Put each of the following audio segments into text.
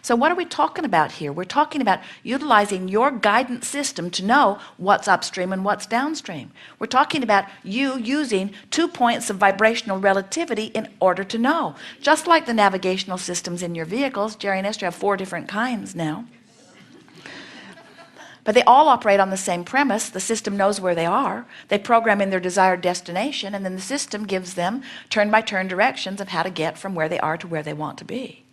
So what are we talking about here? We're talking about utilizing your guidance system to know what's upstream and what's downstream. We're talking about you using 2 points of vibrational relativity in order to know. Just like the navigational systems in your vehicles, Jerry and Esther have 4 different kinds now. But they all operate on the same premise. The system knows where they are. They program in their desired destination, and then the system gives them turn-by-turn directions of how to get from where they are to where they want to be.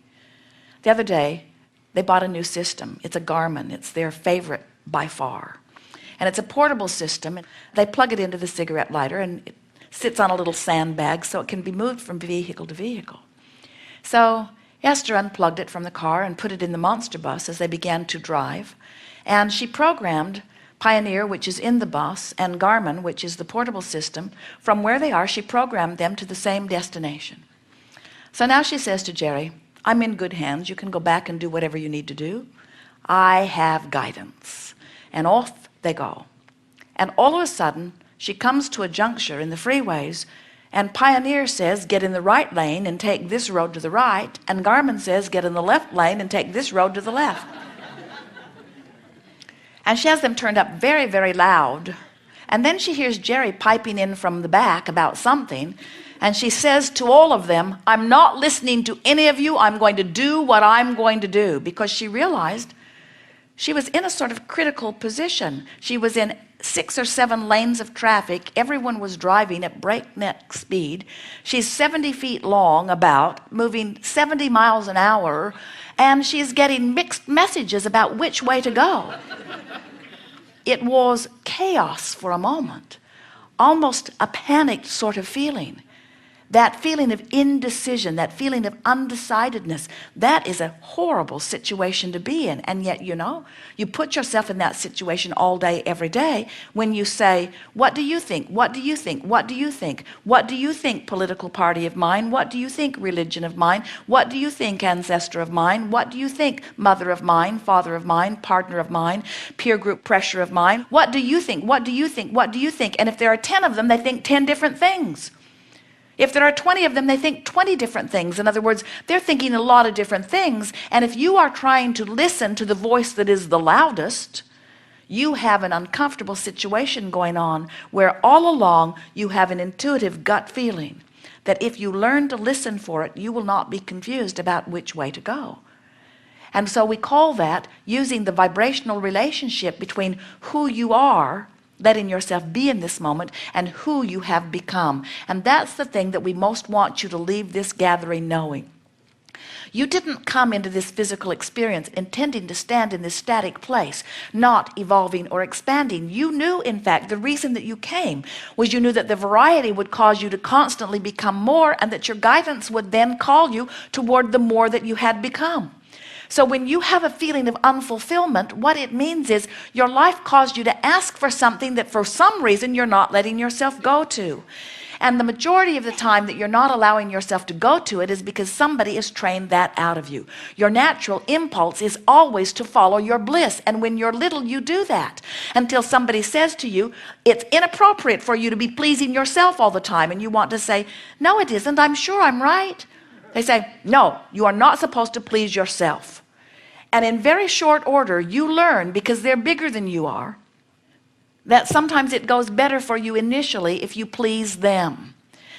The other day, they bought a new system. It's a Garmin. It's their favorite by far. And it's a portable system. They plug it into the cigarette lighter, and it sits on a little sandbag so it can be moved from vehicle to vehicle. So Esther unplugged it from the car and put it in the monster bus as they began to drive. And she programmed Pioneer, which is in the bus, and Garmin, which is the portable system. From where they are, she programmed them to the same destination. So now she says to Jerry, I'm in good hands. You can go back and do whatever you need to do. I have guidance. And off they go. And all of a sudden, she comes to a juncture in the freeways, and Pioneer says, get in the right lane and take this road to the right. And Garmin says, get in the left lane and take this road to the left. And she has them turned up very, very loud. And then she hears Jerry piping in from the back about something. And she says to all of them, I'm not listening to any of you. I'm going to do what I'm going to do. Because she realized she was in a sort of critical position. She was in 6 or 7 lanes of traffic. Everyone was driving at breakneck speed. She's 70 feet long, about moving 70 miles an hour. And she's getting mixed messages about which way to go. It was chaos for a moment, almost a panicked sort of feeling. That feeling of indecision, that feeling of undecidedness, that is a horrible situation to be in. And yet, you know, you put yourself in that situation all day, every day, when you say, what do you think? What do you think? What do you think? What do you think, political party of mine? What do you think, religion of mine? What do you think, ancestor of mine? What do you think, mother of mine, father of mine, partner of mine, peer group pressure of mine? What do you think? What do you think? What do you think? And if there are 10 of them, they think 10 different things. If there are 20 of them, they think 20 different things. In other words, they're thinking a lot of different things. And if you are trying to listen to the voice that is the loudest, you have an uncomfortable situation going on where all along you have an intuitive gut feeling that if you learn to listen for it, you will not be confused about which way to go. And so we call that using the vibrational relationship between who you are, letting yourself be in this moment, and who you have become. And that's the thing that we most want you to leave this gathering knowing. You didn't come into this physical experience intending to stand in this static place, not evolving or expanding. You knew, in fact, the reason that you came was you knew that the variety would cause you to constantly become more, and that your guidance would then call you toward the more that you had become. So when you have a feeling of unfulfillment, what it means is your life caused you to ask for something that for some reason you're not letting yourself go to. And the majority of the time that you're not allowing yourself to go to it is because somebody has trained that out of you. Your natural impulse is always to follow your bliss. And when you're little, you do that until somebody says to you, it's inappropriate for you to be pleasing yourself all the time. And you want to say, no, it isn't. I'm sure I'm right. They say, no, you are not supposed to please yourself. And in very short order, you learn, because they're bigger than you are, that sometimes it goes better for you initially if you please them.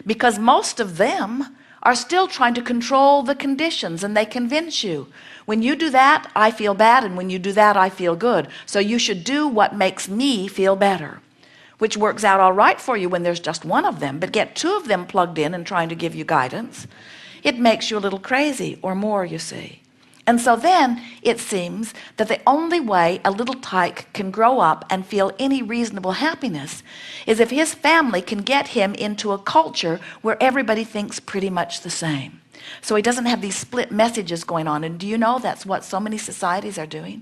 Because most of them are still trying to control the conditions, and they convince you, when you do that, I feel bad, and when you do that, I feel good. So you should do what makes me feel better. Which works out all right for you when there's just one of them, but get 2 of them plugged in and trying to give you guidance. It makes you a little crazy, or more, you see. And so then it seems that the only way a little tyke can grow up and feel any reasonable happiness is if his family can get him into a culture where everybody thinks pretty much the same. So he doesn't have these split messages going on. And do you know that's what so many societies are doing?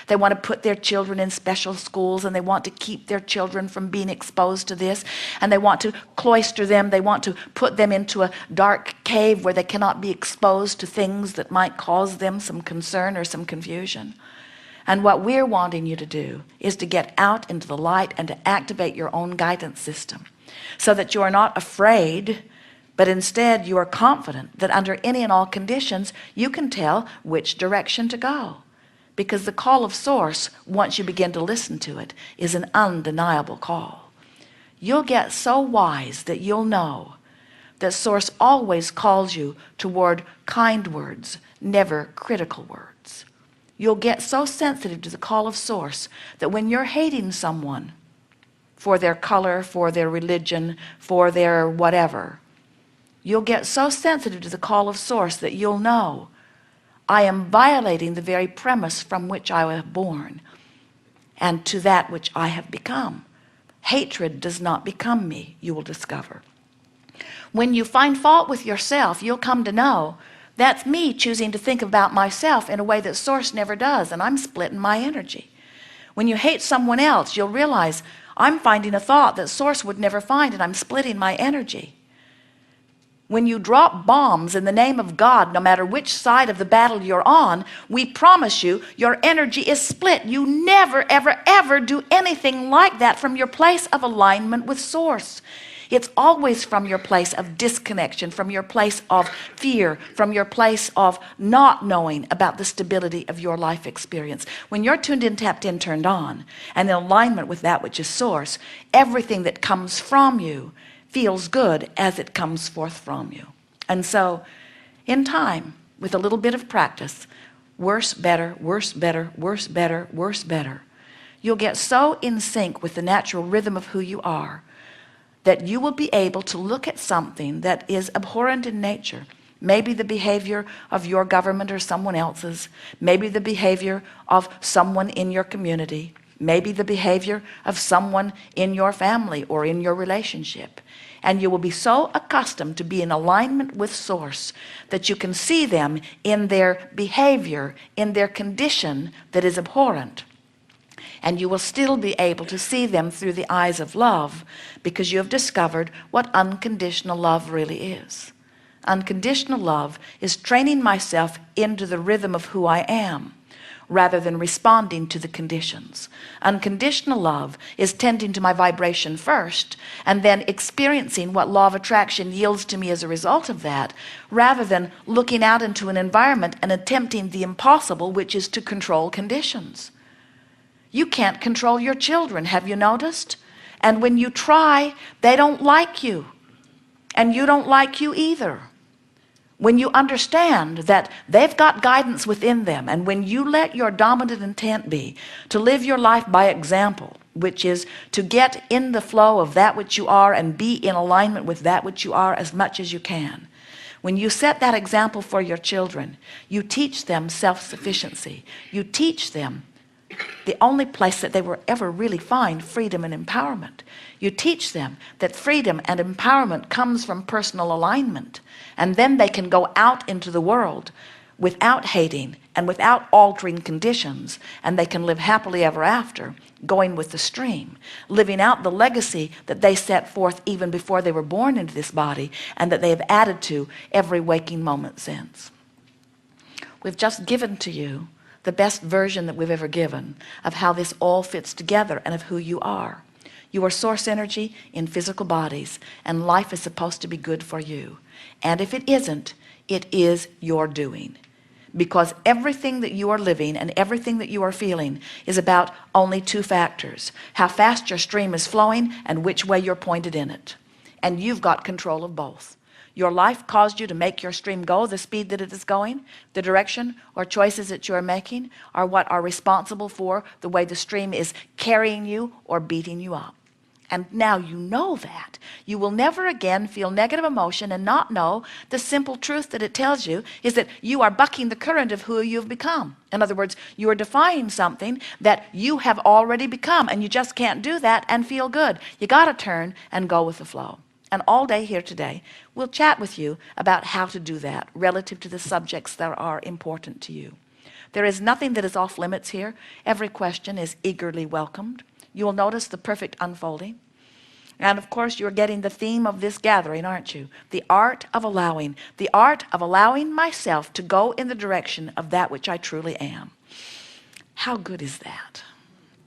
They want to put their children in special schools, and they want to keep their children from being exposed to this, and they want to cloister them. They want to put them into a dark cave where they cannot be exposed to things that might cause them some concern or some confusion. And what we're wanting you to do is to get out into the light and to activate your own guidance system so that you are not afraid But instead, you are confident that under any and all conditions, you can tell which direction to go. Because the call of source, once you begin to listen to it, is an undeniable call. You'll get so wise that you'll know that source always calls you toward kind words, never critical words. You'll get so sensitive to the call of source that when you're hating someone for their color, for their religion, for their whatever, you'll get so sensitive to the call of source that you'll know, I am violating the very premise from which I was born and to that which I have become. Hatred does not become me, you will discover. When you find fault with yourself, you'll come to know that's me choosing to think about myself in a way that source never does, and I'm splitting my energy. When you hate someone else, you'll realize I'm finding a thought that source would never find, and I'm splitting my energy. When you drop bombs in the name of God, no matter which side of the battle you're on, we promise you your energy is split. You never, ever, ever do anything like that from your place of alignment with source. It's always from your place of disconnection, from your place of fear, from your place of not knowing about the stability of your life experience. When you're tuned in, tapped in, turned on, and in alignment with that which is source, everything that comes from you feels good as it comes forth from you. And so, in time, with a little bit of practice, worse, better, worse, better, worse, better, worse, better, you'll get so in sync with the natural rhythm of who you are that you will be able to look at something that is abhorrent in nature, maybe the behavior of your government or someone else's, maybe the behavior of someone in your community, maybe the behavior of someone in your family or in your relationship, and you will be so accustomed to be in alignment with source that you can see them in their behavior, in their condition that is abhorrent. And you will still be able to see them through the eyes of love because you have discovered what unconditional love really is. Unconditional love is training myself into the rhythm of who I am rather than responding to the conditions. Unconditional love is tending to my vibration first and then experiencing what law of attraction yields to me as a result of that, rather than looking out into an environment and attempting the impossible, which is to control conditions. You can't control your children, have you noticed? And when you try, they don't like you. And you don't like you either. When you understand that they've got guidance within them, and when you let your dominant intent be to live your life by example, which is to get in the flow of that which you are and be in alignment with that which you are as much as you can. When you set that example for your children, you teach them self-sufficiency. You teach them the only place that they will ever really find freedom and empowerment. You teach them that freedom and empowerment comes from personal alignment, and then they can go out into the world without hating and without altering conditions, and they can live happily ever after, going with the stream, living out the legacy that they set forth even before they were born into this body, and that they have added to every waking moment since. We've just given to you the best version that we've ever given of how this all fits together and of who you are. You are source energy in physical bodies, and life is supposed to be good for you. And if it isn't, it is your doing. Because everything that you are living and everything that you are feeling is about only two factors: how fast your stream is flowing and which way you're pointed in it. And you've got control of both. Your life caused you to make your stream go the speed that it is going. The direction or choices that you are making are what are responsible for the way the stream is carrying you or beating you up. And now you know that. You will never again feel negative emotion and not know the simple truth that it tells you is that you are bucking the current of who you've become. In other words, you are defying something that you have already become, and you just can't do that and feel good. You got to turn and go with the flow. And all day here today, we'll chat with you about how to do that relative to the subjects that are important to you. There is nothing that is off limits here. Every question is eagerly welcomed. You will notice the perfect unfolding. And of course, you're getting the theme of this gathering, aren't you? The art of allowing. The art of allowing myself to go in the direction of that which I truly am. How good is that?